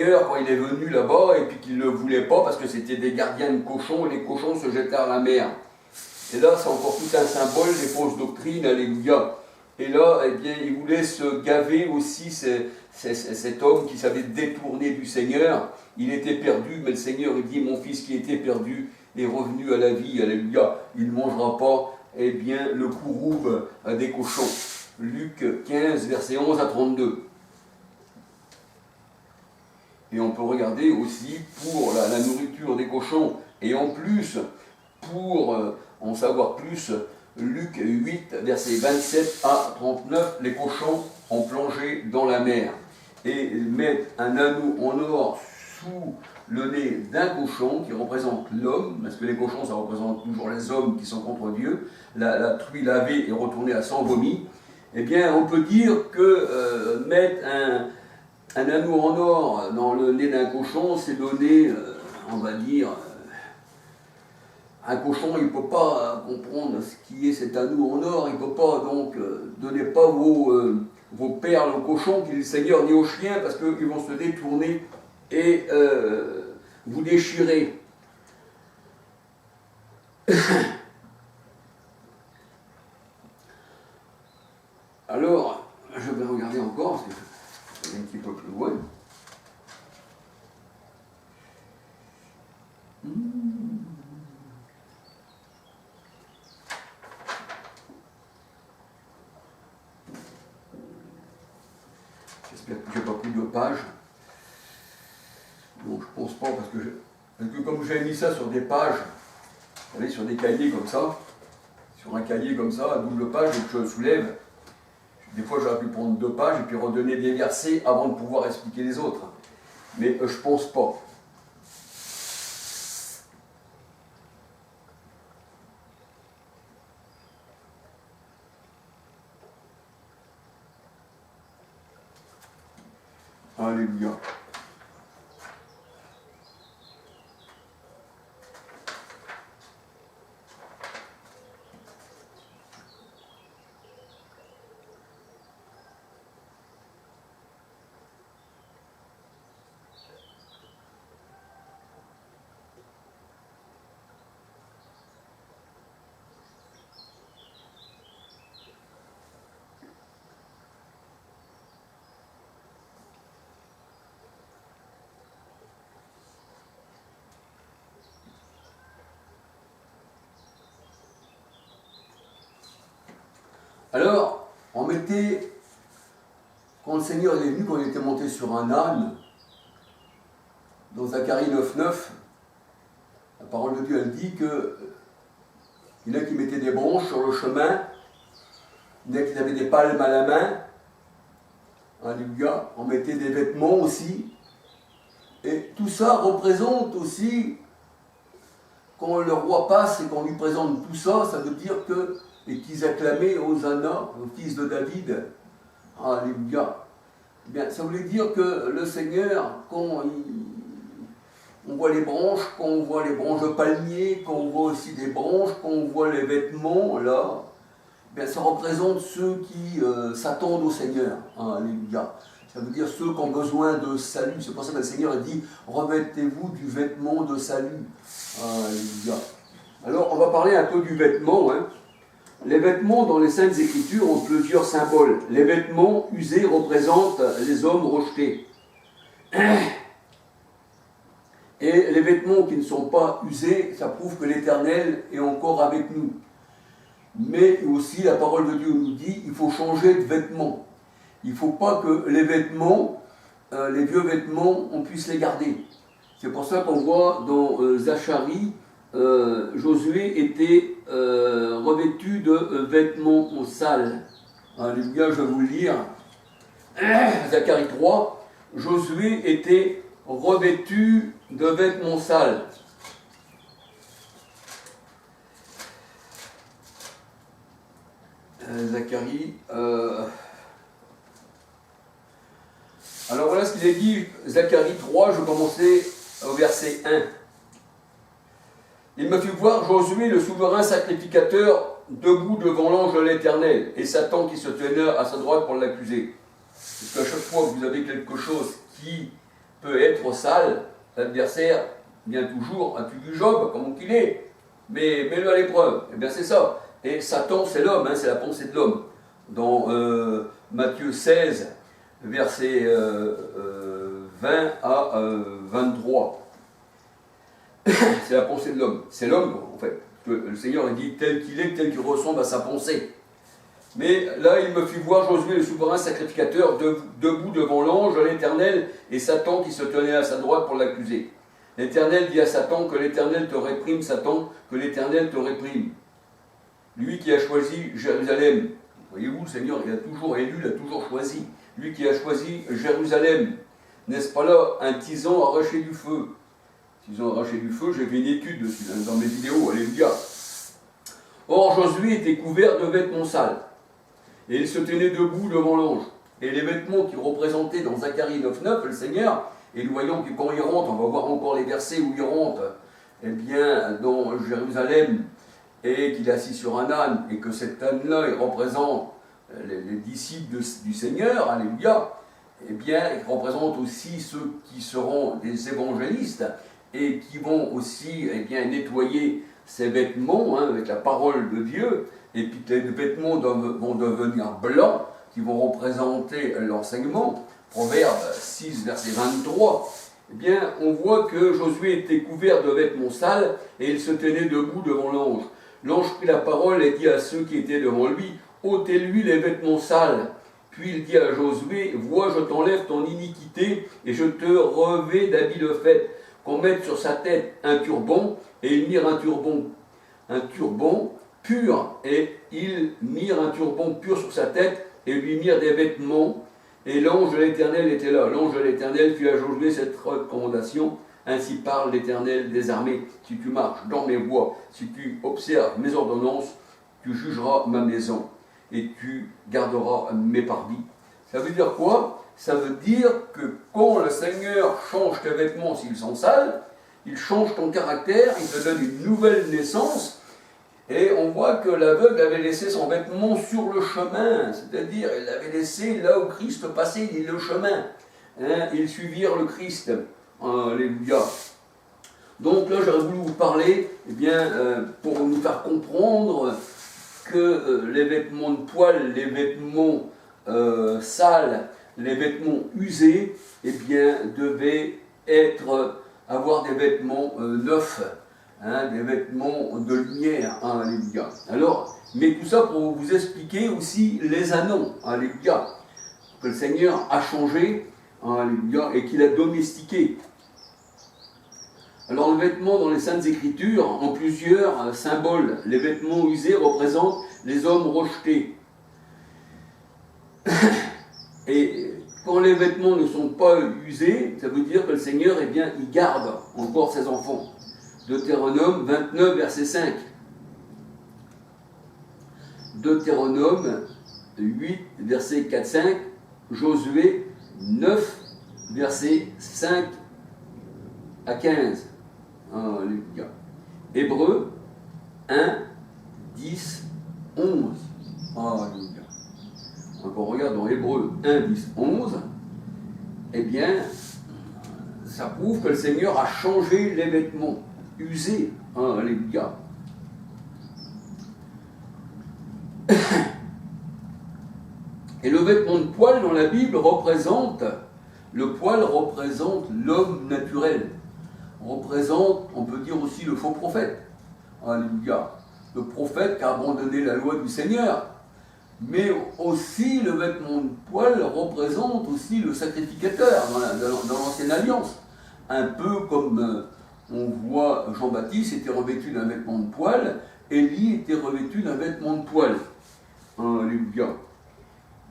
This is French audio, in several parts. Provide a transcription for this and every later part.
quand il est venu là-bas et puis qu'il ne le voulait pas parce que c'était des gardiens de cochons et les cochons se jetèrent à la mer. Et là, c'est encore tout un symbole des fausses doctrines, alléluia. Et là, eh bien, il voulait se gaver aussi cet homme qui savait détourner du Seigneur. Il était perdu, mais le Seigneur, il dit, mon fils qui était perdu est revenu à la vie, alléluia. Il ne mangera pas, eh bien, le couroube des cochons. Luc 15, versets 11 à 32. Et on peut regarder aussi pour la nourriture des cochons. Et en plus, pour en savoir plus, Luc 8, versets 27 à 39, les cochons ont plongé dans la mer. Et mettent un anneau en or sous le nez d'un cochon qui représente l'homme, parce que les cochons, ça représente toujours les hommes qui sont contre Dieu. La truie lavée est retournée à sang vomi. Eh bien, on peut dire que mettre un anneau en or dans le nez d'un cochon, c'est donner, on va dire, un cochon, il ne peut pas comprendre ce qui est cet anneau en or, il ne peut pas, donc, donnez pas vos perles au cochon, qu'il est le Seigneur, ni aux chiens, parce qu'ils vont se détourner et vous déchirer. Alors, je vais regarder encore, parce que je vais un petit peu plus loin. J'espère que je n'ai pas plus de pages. Donc je pense pas, parce que comme j'ai mis ça sur des pages, vous savez, sur des cahiers comme ça, sur un cahier comme ça, à double page, donc je le soulève. Des fois j'aurais pu prendre 2 pages et puis redonner des versets avant de pouvoir expliquer les autres. Mais je pense pas. Alléluia. Alors, on mettait, quand le Seigneur est venu, quand il était monté sur un âne, dans Zacharie 9,9, la parole de Dieu, elle dit que il y en a qui mettaient des branches sur le chemin, il y en a qui avaient des palmes à la main, alléluia, on mettait des vêtements aussi, et tout ça représente aussi, quand le roi passe et qu'on lui présente tout ça, ça veut dire que et qu'ils acclamaient Hosanna, au fils de David. Alléluia. Eh bien, ça voulait dire que le Seigneur, quand on voit les branches, quand on voit les branches de palmier, quand on voit aussi des branches, quand on voit les vêtements, là, eh bien, ça représente ceux qui s'attendent au Seigneur. Alléluia. Ça veut dire ceux qui ont besoin de salut. C'est pour ça que le Seigneur dit, revêtez-vous du vêtement de salut. Alléluia. Alors, on va parler un peu du vêtement, hein. Les vêtements dans les Saintes Écritures ont plusieurs symboles. Les vêtements usés représentent les hommes rejetés. Et les vêtements qui ne sont pas usés, ça prouve que l'Éternel est encore avec nous. Mais aussi, la parole de Dieu nous dit, il faut changer de vêtements. Il ne faut pas que les vêtements, les vieux vêtements, on puisse les garder. C'est pour ça qu'on voit dans Zacharie, Josué était revêtu de vêtements sales. Alléluia, je vais vous le lire. Zacharie 3, Josué était revêtu de vêtements sales. Zacharie. Alors voilà ce qu'il est dit, Zacharie 3, je commençais au verset 1. Il me fit voir Josué, le souverain sacrificateur, debout devant l'ange de l'Éternel, et Satan qui se tenait à sa droite pour l'accuser. Parce qu'à chaque fois que vous avez quelque chose qui peut être sale, l'adversaire vient toujours à du Job, comme qu'il est, mais mets-le à l'épreuve. Eh bien c'est ça. Et Satan, c'est l'homme, hein, c'est la pensée de l'homme. Dans Matthieu 16, versets 20 à 23. C'est la pensée de l'homme. C'est l'homme, en fait. Le Seigneur a dit tel qu'il est, tel qu'il ressemble à sa pensée. Mais là, il me fit voir Josué, le souverain sacrificateur, debout devant l'ange de l'Éternel, et Satan qui se tenait à sa droite pour l'accuser. L'Éternel dit à Satan que l'Éternel te réprime, Satan, que l'Éternel te réprime. Lui qui a choisi Jérusalem. Voyez-vous, le Seigneur, il a toujours élu, il a toujours choisi. Lui qui a choisi Jérusalem. N'est-ce pas là un tisan arraché du feu? Tisan arraché du feu, j'ai fait une étude dessus, dans mes vidéos, alléluia. Or, Josué était couvert de vêtements sales. Et il se tenait debout devant l'ange. Et les vêtements qu'il représentait dans Zacharie 9.9, le Seigneur, et nous voyons que quand il rentre, on va voir encore les versets où il rentre, eh bien, dans Jérusalem, et qu'il est assis sur un âne, et que cet âne-là, il représente les disciples du Seigneur, alléluia, eh bien, il représente aussi ceux qui seront des évangélistes, et qui vont aussi, eh bien, nettoyer ces vêtements, hein, avec la parole de Dieu, et puis les vêtements vont devenir blancs, qui vont représenter l'enseignement. Proverbe 6, verset 23. Eh bien, on voit que Josué était couvert de vêtements sales, et il se tenait debout devant l'ange. L'ange prit la parole et dit à ceux qui étaient devant lui, ôtez-lui les vêtements sales. Puis il dit à Josué, vois, je t'enlève ton iniquité, et je te revêts d'habits de fête. Qu'on mette sur sa tête un turban, et ils mirent un turban pur, et ils mirent un turban pur sur sa tête, et lui mirent des vêtements, et l'ange de l'Éternel était là. L'ange de l'Éternel fit à Josué cette recommandation, ainsi parle l'Éternel des armées, si tu marches dans mes voies, si tu observes mes ordonnances, tu jugeras ma maison, et tu garderas mes parvis. Ça veut dire quoi? Ça veut dire que quand le Seigneur change tes vêtements s'ils sont sales, il change ton caractère, il te donne une nouvelle naissance. Et on voit que l'aveugle avait laissé son vêtement sur le chemin, c'est-à-dire il l'avait laissé là où Christ passait, il dit le chemin. Hein, ils suivirent le Christ. Alléluia. Donc là, j'aurais voulu vous parler, eh bien, pour nous faire comprendre que les vêtements de poil, les vêtements sales, les vêtements usés, eh bien, devaient avoir des vêtements neufs, hein, des vêtements de lumière, hein, alléluia. Alors, mais tout ça pour vous expliquer aussi les annons, alléluia, que le Seigneur a changé, hein, alléluia, et qu'il a domestiqué. Alors, le vêtement dans les Saintes Écritures, en plusieurs symboles, les vêtements usés représentent les hommes rejetés. Et quand les vêtements ne sont pas usés, ça veut dire que le Seigneur, eh bien, il garde encore ses enfants. Deutéronome 29, verset 5. Deutéronome 8, verset 4-5. Josué 9, verset 5 à 15. Alléluia. Hébreux 1, 10, 11. Alléluia. Donc on regarde dans Hébreux 1, 10, 11, eh bien, ça prouve que le Seigneur a changé les vêtements usés. Alléluia. Et le vêtement de poil dans la Bible représente l'homme naturel. Représente, on peut dire aussi le faux prophète. Alléluia. Le prophète qui a abandonné la loi du Seigneur. Mais aussi le vêtement de poil représente aussi le sacrificateur dans l'Ancienne Alliance. Un peu comme on voit Jean-Baptiste était revêtu d'un vêtement de poil, Élie était revêtu d'un vêtement de poil. Alléluia.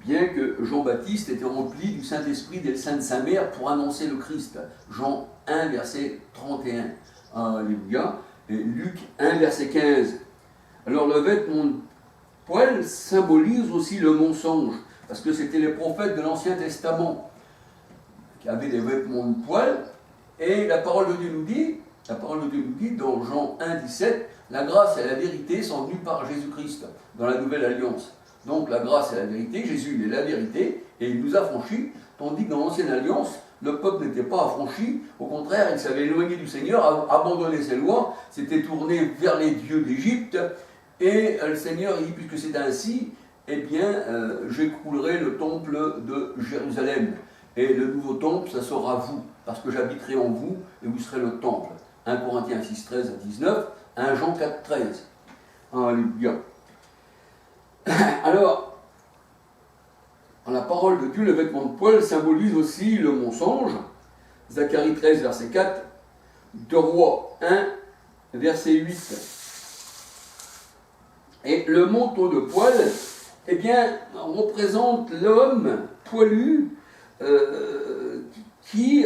Bien que Jean-Baptiste était rempli du Saint-Esprit et de Sainte-Sa-Mère pour annoncer le Christ. Jean 1, verset 31. Alléluia. Et Luc 1, verset 15. Alors le vêtement de poil symbolise aussi le mensonge, parce que c'était les prophètes de l'Ancien Testament qui avaient des vêtements de poil, et la parole de Dieu nous dit dans Jean 1, 17, la grâce et la vérité sont venues par Jésus-Christ dans la Nouvelle Alliance. Donc la grâce et la vérité, Jésus il est la vérité, et il nous a franchis, tandis que dans l'Ancienne Alliance, le peuple n'était pas affranchi, au contraire, il s'avait éloigné du Seigneur, abandonné ses lois, s'était tourné vers les dieux d'Égypte, et le Seigneur dit, puisque c'est ainsi, eh bien, j'écroulerai le temple de Jérusalem. Et le nouveau temple, ça sera vous, parce que j'habiterai en vous, et vous serez le temple. 1 Corinthiens 6, 13 à 19, 1 Jean 4, 13. Alléluia. Alors, dans la parole de Dieu, le vêtement de poil symbolise aussi le mensonge. Zacharie 13, verset 4, 2 Rois 1, verset 8. Et le manteau de poil, eh bien, représente l'homme poilu qui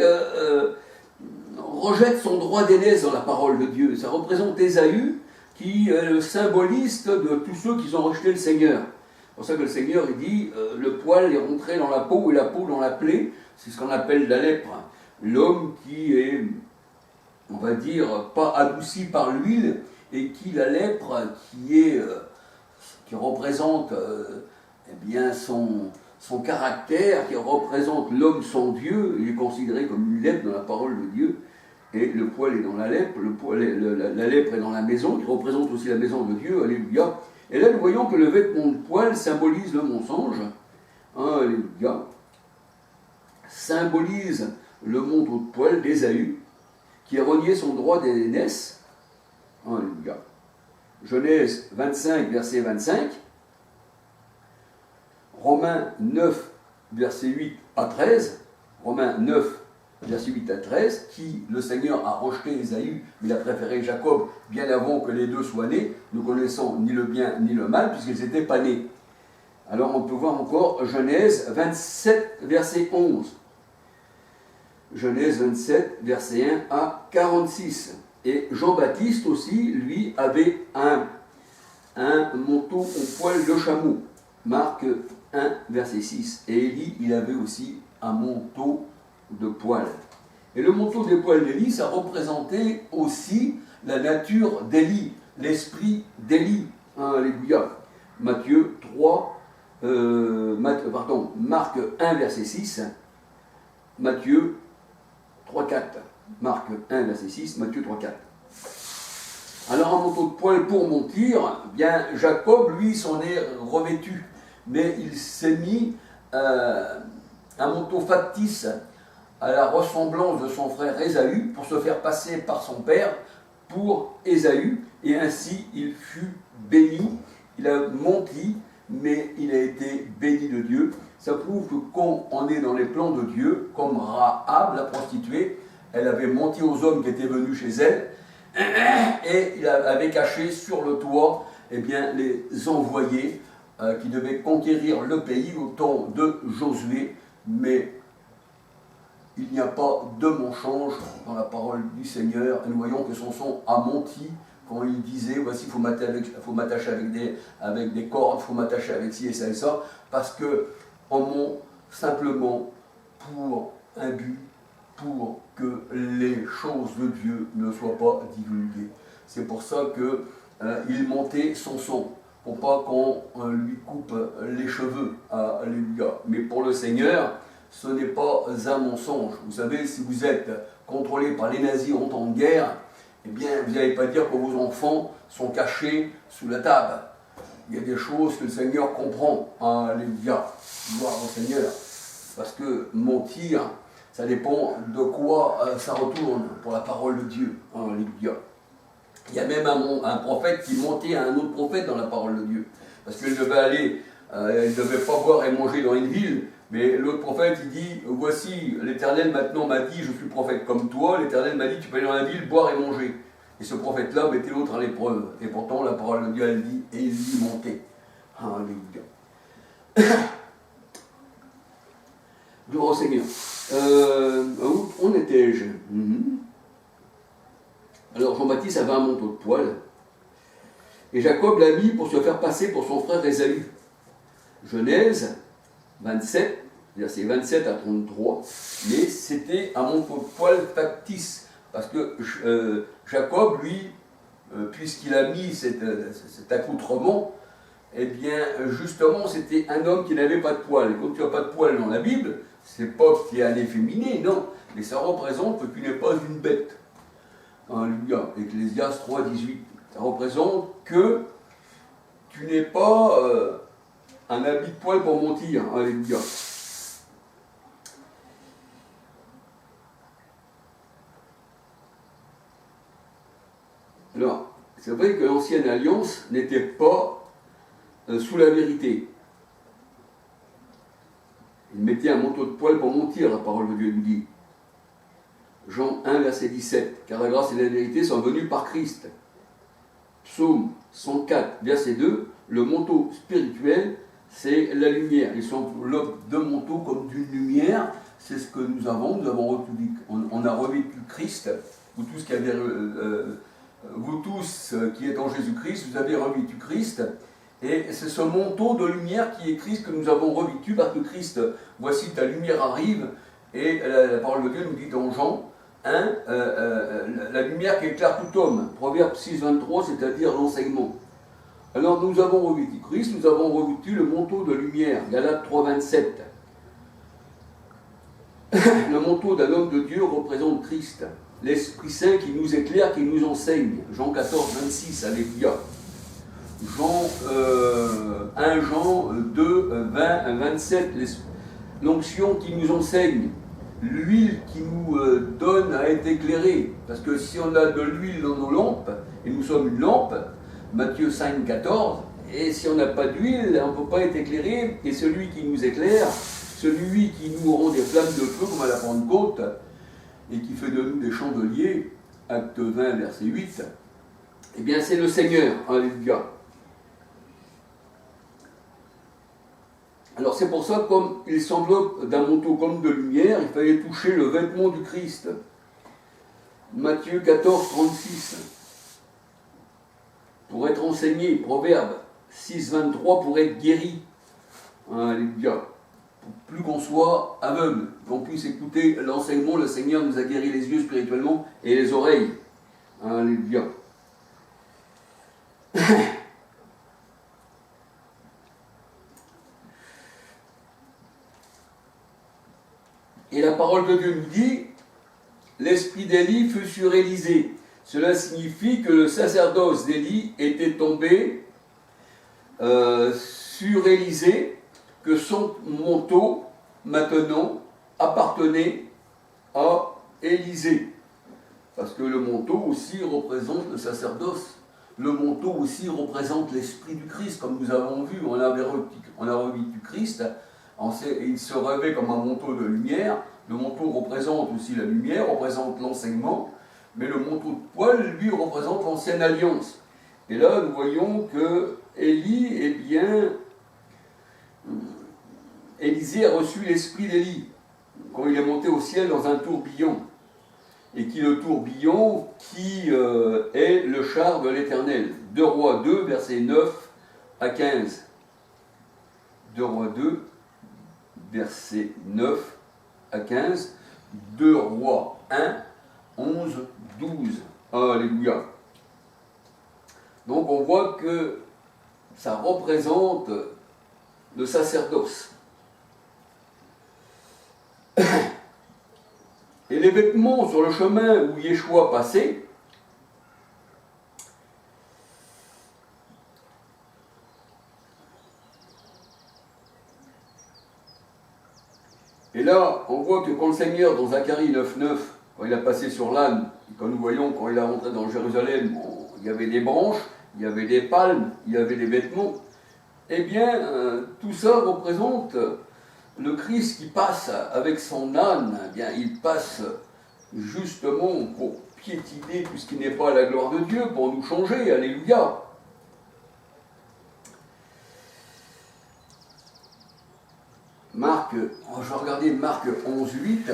rejette son droit d'aînesse dans la parole de Dieu. Ça représente Ésaü, qui est le symboliste de tous ceux qui ont rejeté le Seigneur. C'est pour ça que le Seigneur il dit le poil est rentré dans la peau et la peau dans la plaie. C'est ce qu'on appelle la lèpre. L'homme qui est, on va dire, pas adouci par l'huile et qui la lèpre, qui représente eh bien son caractère, qui représente l'homme sans Dieu, il est considéré comme une lèpre dans la parole de Dieu. Et le poil est dans la lèpre, la lèpre est dans la maison, qui représente aussi la maison de Dieu, alléluia. Et là, nous voyons que le vêtement de poil symbolise le mensonge, alléluia, symbolise le manteau de poil d'Ésaü, qui a renié son droit d'aînesse, alléluia. Genèse 25, verset 25, Romains 9, verset 8 à 13, Romains 9, verset 8 à 13, qui le Seigneur a rejeté Ésaü, mais il a préféré Jacob bien avant que les deux soient nés, ne connaissant ni le bien ni le mal, puisqu'ils n'étaient pas nés. Alors on peut voir encore Genèse 27, verset 11. Genèse 27, verset 1 à 46. Et Jean-Baptiste aussi, lui, avait un manteau au poil de chameau. Marc 1, verset 6. Et Élie, il avait aussi un manteau de poil. Et le manteau des poils d'Élie, ça représentait aussi la nature d'Élie, l'esprit d'Élie. Alléluia. Matthieu 3, Marc 1, verset 6, Matthieu 3, 4. Marc 1, verset 6, Matthieu 3, 4. Alors un manteau de poil pour mentir, bien Jacob, lui, s'en est revêtu, mais il s'est mis un manteau factice à la ressemblance de son frère Ésaü pour se faire passer par son père pour Ésaü, et ainsi il fut béni. Il a menti, mais il a été béni de Dieu. Ça prouve que quand on est dans les plans de Dieu, comme Rahab, la prostituée, elle avait menti aux hommes qui étaient venus chez elle, et il avait caché sur le toit eh bien, les envoyés qui devaient conquérir le pays au temps de Josué, mais il n'y a pas de mensonge dans la parole du Seigneur. Et nous voyons que Samson a menti quand il disait, voici, il faut m'attacher avec des cordes, il faut m'attacher avec ci et ça, parce que on ment simplement pour un but, pour que les choses de Dieu ne soient pas divulguées. C'est pour ça qu'il mentait Samson, pour pas qu'on lui coupe les cheveux, alléluia. Mais pour le Seigneur, ce n'est pas un mensonge. Vous savez, si vous êtes contrôlé par les nazis en temps de guerre, eh bien, vous n'allez pas dire que vos enfants sont cachés sous la table. Il y a des choses que le Seigneur comprend. Alléluia. Gloire au Seigneur. Parce que mentir, ça dépend de quoi ça retourne pour la parole de Dieu. Alléluia. Il y a même un prophète qui mentait à un autre prophète dans la parole de Dieu. Parce qu'il devait aller, il ne devait pas boire et manger dans une ville. Mais l'autre prophète, il dit, voici, l'Éternel maintenant m'a dit, je suis prophète comme toi, l'Éternel m'a dit, tu peux aller dans la ville, boire et manger. Et ce prophète-là mettait l'autre à l'épreuve. Et pourtant, la parole de Dieu, elle dit, et il y montait. Alléluia. Gloire au Seigneur. Où en étais-je? Alors, Jean-Baptiste avait un manteau de poil. Et Jacob l'a mis pour se faire passer pour son frère Ésaü. Genèse 27, versets 27 à 33, mais c'était un manteau de poil factice, parce que Jacob, lui, puisqu'il a mis cet accoutrement, eh bien, justement, c'était un homme qui n'avait pas de poil. Et quand tu n'as pas de poil dans la Bible, c'est pas qu'il y a un efféminé, non, mais ça représente que tu n'es pas une bête. Alléluia. Ecclésiaste 3, 18. Ça représente que tu n'es pas un habit de poil pour mentir. Alléluia. Alors, c'est vrai que l'ancienne alliance n'était pas sous la vérité. Il mettait un manteau de poil pour mentir, la parole de Dieu nous dit. Jean 1, verset 17. Car la grâce et la vérité sont venues par Christ. Psaume 104, verset 2. Le manteau spirituel, c'est la lumière. Ils sont deux manteaux comme d'une lumière. C'est ce que nous avons. On a revêtu Christ. Vous tous qui êtes en Jésus-Christ, vous avez revêtu Christ. Et c'est ce manteau de lumière qui est Christ que nous avons revêtu, parce que Christ, voici ta lumière arrive, et la parole de Dieu nous dit dans Jean 1, la lumière qui éclaire tout homme, Proverbe 6, 23, c'est-à-dire l'enseignement. Alors nous avons revêtu Christ, nous avons revêtu le manteau de lumière, Galates 3, 27. Le manteau d'un homme de Dieu représente Christ, l'Esprit Saint qui nous éclaire, qui nous enseigne, Jean 14, 26, alléluia. 1 Jean 2, 20, 27, l'onction qui nous enseigne, l'huile qui nous donne à être éclairés. Parce que si on a de l'huile dans nos lampes, et nous sommes une lampe, Matthieu 5, 14, et si on n'a pas d'huile, on ne peut pas être éclairé, et celui qui nous éclaire, celui qui nous rend des flammes de feu, comme à la Pentecôte, et qui fait de nous des chandeliers, Acte 20, verset 8, eh bien c'est le Seigneur, alléluia. Alors c'est pour ça, comme il s'enveloppe d'un manteau comme de lumière, il fallait toucher le vêtement du Christ. Matthieu 14, 36. Pour être enseigné, Proverbe 6, 23, pour être guéri. Alléluia. Pour plus qu'on soit aveugle, qu'on puisse écouter l'enseignement, le Seigneur nous a guéri les yeux spirituellement et les oreilles. Alléluia. Et la parole de Dieu nous dit, l'esprit d'Élie fut sur Élisée. Cela signifie que le sacerdoce d'Élie était tombé sur Élisée, que son manteau, maintenant, appartenait à Élisée. Parce que le manteau aussi représente le sacerdoce. Le manteau aussi représente l'esprit du Christ, comme nous avons vu. On a revêtu Christ. Il se revêt comme un manteau de lumière. Le manteau représente aussi la lumière, représente l'enseignement, mais le manteau de poil, lui, représente l'ancienne alliance. Et là, nous voyons que Élie, eh bien, Élisée a reçu l'esprit d'Élie, quand il est monté au ciel dans un tourbillon, et qui le tourbillon qui est le char de l'Éternel. 2 Rois 2, versets 9 à 15. 2 Rois 2, versets 9 à 15, 2 Rois 1, 11, 12. Alléluia. Donc on voit que ça représente le sacerdoce. Et les vêtements sur le chemin où Yeshua passait, et là, on voit que quand le Seigneur, dans Zacharie 9.9, quand il a passé sur l'âne, quand nous voyons, quand il est rentré dans Jérusalem, il y avait des branches, il y avait des palmes, il y avait des vêtements, eh bien, tout ça représente le Christ qui passe avec son âne. Eh bien, il passe justement pour piétiner tout ce qui n'est pas la gloire de Dieu, pour nous changer. Alléluia. Je vais regarder Marc 11, 8.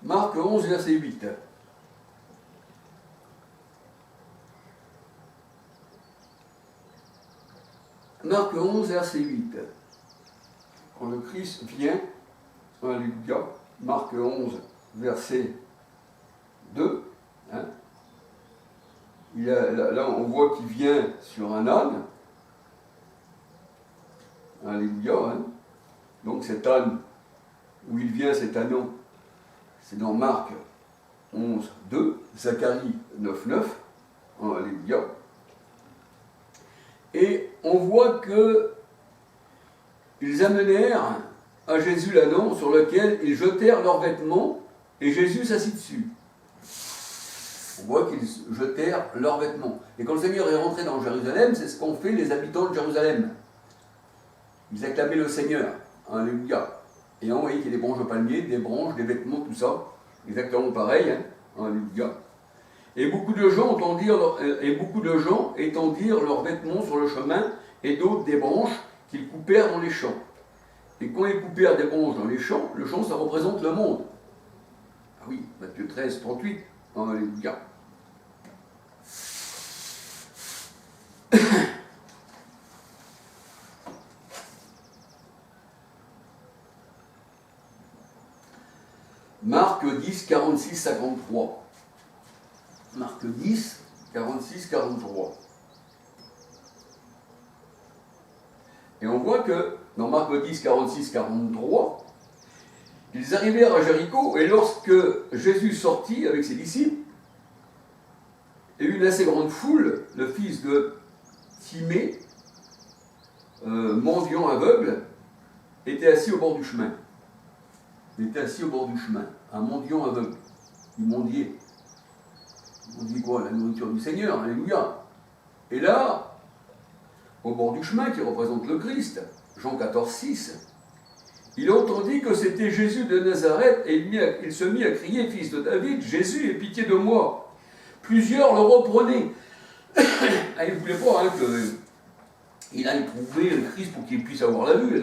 Marc 11, verset 8. Marc 11, verset 8. Quand le Christ vient, alléluia, Marc 11, verset 2, hein, là, on voit qu'il vient sur un âne. Alléluia. Hein. Donc cet âne, où il vient, cet ânon, c'est dans Marc 11, 2, Zacharie 9, 9. Alléluia. Et on voit que ils amenèrent à Jésus l'ânon sur lequel ils jetèrent leurs vêtements et Jésus s'assit dessus. On voit qu'ils jetèrent leurs vêtements. Et quand le Seigneur est rentré dans Jérusalem, c'est ce qu'ont fait les habitants de Jérusalem. Ils acclamaient le Seigneur. Alléluia. Et on voyait qu'il y a des branches de palmier, des branches, des vêtements, tout ça. Exactement pareil. Hein. Alléluia. Et beaucoup de gens étendirent leurs vêtements sur le chemin et d'autres des branches qu'ils coupèrent dans les champs. Et quand ils coupèrent des branches dans les champs, le champ, ça représente le monde. Ah oui, Matthieu 13, 38. Alléluia. Marc 10, 46, 53. Marc 10, 46, 43. Et on voit que dans Marc 10, 46, 43, ils arrivèrent à Jéricho, et lorsque Jésus sortit avec ses disciples, et une assez grande foule, le fils de Timée, mendiant aveugle, était assis au bord du chemin. Il était assis au bord du chemin, un mendiant aveugle. Il mendiait. On dit quoi? La nourriture du Seigneur, alléluia. Et là, au bord du chemin qui représente le Christ, Jean 14, 6, il entendit que c'était Jésus de Nazareth et il se mit à crier, fils de David, Jésus, aie pitié de moi. Plusieurs le reprenaient. Il ne voulait pas qu'il aille trouver le Christ pour qu'il puisse avoir la vue.